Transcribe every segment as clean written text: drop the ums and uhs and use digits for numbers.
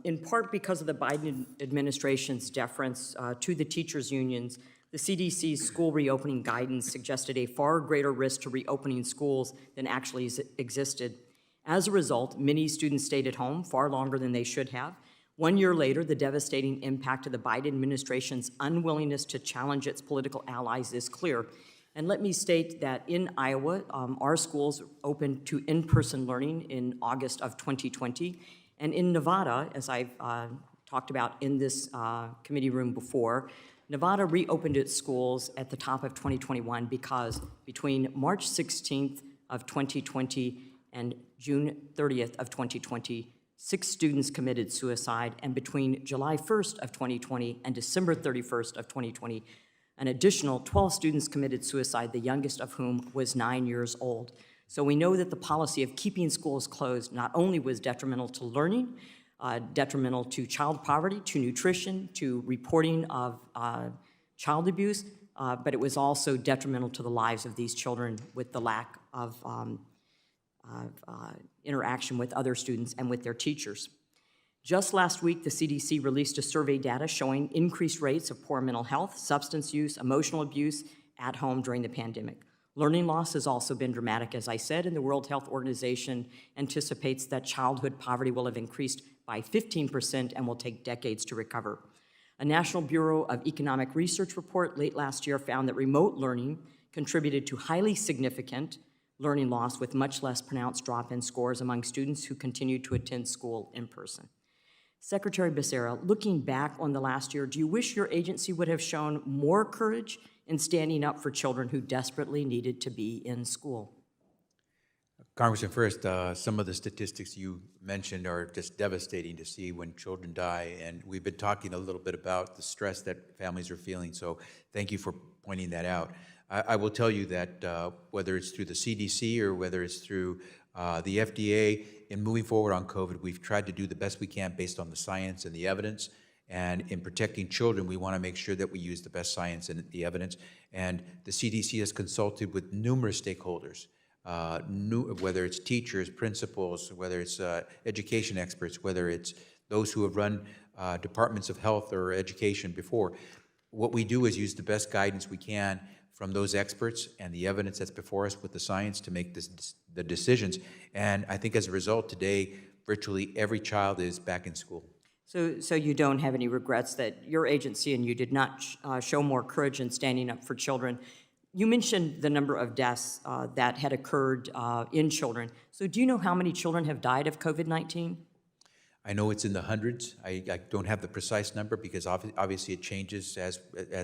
In part because of the Biden administration's deference to the teachers' unions, the CDC's school reopening guidance suggested a far greater risk to reopening schools than actually existed. As a result, many students stayed at home far longer than they should have. 1 year later, the devastating impact of the Biden administration's unwillingness to challenge its political allies is clear. And let me state that in Iowa, our schools opened to in-person learning in August of 2020. And in Nevada, as I've talked about in this committee room before, Nevada reopened its schools at the top of 2021 because between March 16th of 2020 and June 30th of 2020, 6 students committed suicide, and between July 1st of 2020 and December 31st of 2020, an additional 12 students committed suicide, the youngest of whom was 9 years old. So we know that the policy of keeping schools closed not only was detrimental to learning, detrimental to child poverty, to nutrition, to reporting of child abuse, but it was also detrimental to the lives of these children with the lack of interaction with other students and with their teachers. Just last week, the CDC released a survey data showing increased rates of poor mental health, substance use, emotional abuse at home during the pandemic. Learning loss has also been dramatic, as I said, and the World Health Organization anticipates that childhood poverty will have increased by 15% and will take decades to recover. A National Bureau of Economic Research report late last year found that remote learning contributed to highly significant learning loss with much less pronounced drop in scores among students who continued to attend school in person. Secretary Becerra, looking back on the last year, do you wish your agency would have shown more courage in standing up for children who desperately needed to be in school? Congressman, first, some of the statistics you mentioned are just devastating to see when children die, and we've been talking a little bit about the stress that families are feeling, so thank you for pointing that out. I will tell you that whether it's through the CDC or whether it's through the FDA, in moving forward on COVID, we've tried to do the best we can based on the science and the evidence. And in protecting children, we want to make sure that we use the best science and the evidence. And the CDC has consulted with numerous stakeholders, whether it's teachers, principals, whether it's education experts, whether it's those who have run departments of health or education before. What we do is use the best guidance we can from those experts and the evidence that's before us with the science to make the decisions. And I think as a result, today, virtually every child is back in school. So you don't have any regrets that your agency and you did not show more courage in standing up for children. You mentioned the number of deaths that had occurred in children. So do you know how many children have died of COVID-19? I know it's in the hundreds. I don't have the precise number because obviously it changes as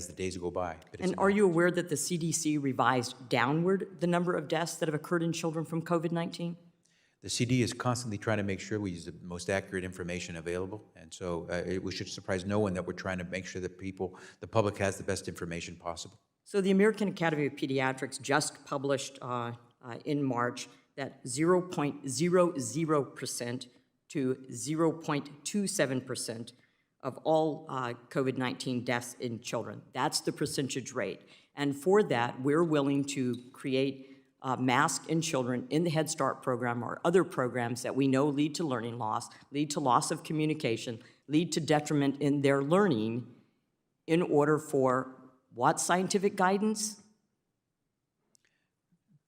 the days go by. And are you aware that the CDC revised downward the number of deaths that have occurred in children from COVID-19? The CD is constantly trying to make sure we use the most accurate information available, and so we should surprise no one that we're trying to make sure that the public has the best information possible. So the American Academy of Pediatrics just published in March that 0.00% to 0.27% of all COVID-19 deaths in children. That's the percentage rate. And for that, we're willing to create masks in children in the Head Start program or other programs that we know lead to learning loss, lead to loss of communication, lead to detriment in their learning in order for what scientific guidance?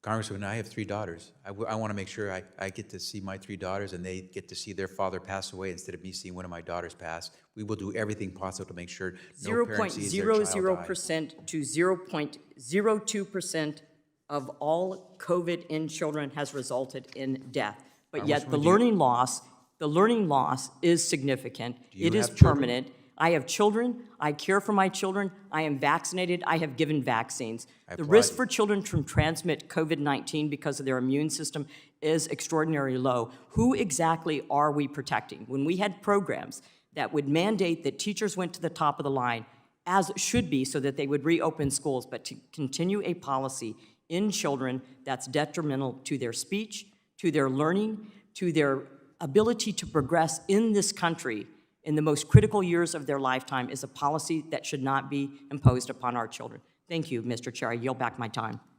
Congressman, I have 3 daughters. I want to make sure I get to see my 3 daughters and they get to see their father pass away instead of me seeing one of my daughters pass. We will do everything possible to make sure no parent sees their child die. 0.00% to 0.02% of all COVID in children has resulted in death. But yet the learning loss is significant. It is permanent. I have children. I care for my children. I am vaccinated. I have given vaccines. The risk for children to transmit COVID-19 because of their immune system is extraordinarily low. Who exactly are we protecting? When we had programs that would mandate that teachers went to the top of the line, as it should be, so that they would reopen schools, but to continue a policy in children that's detrimental to their speech, to their learning, to their ability to progress in this country in the most critical years of their lifetime is a policy that should not be imposed upon our children. Thank you, Mr. Chair. I yield back my time.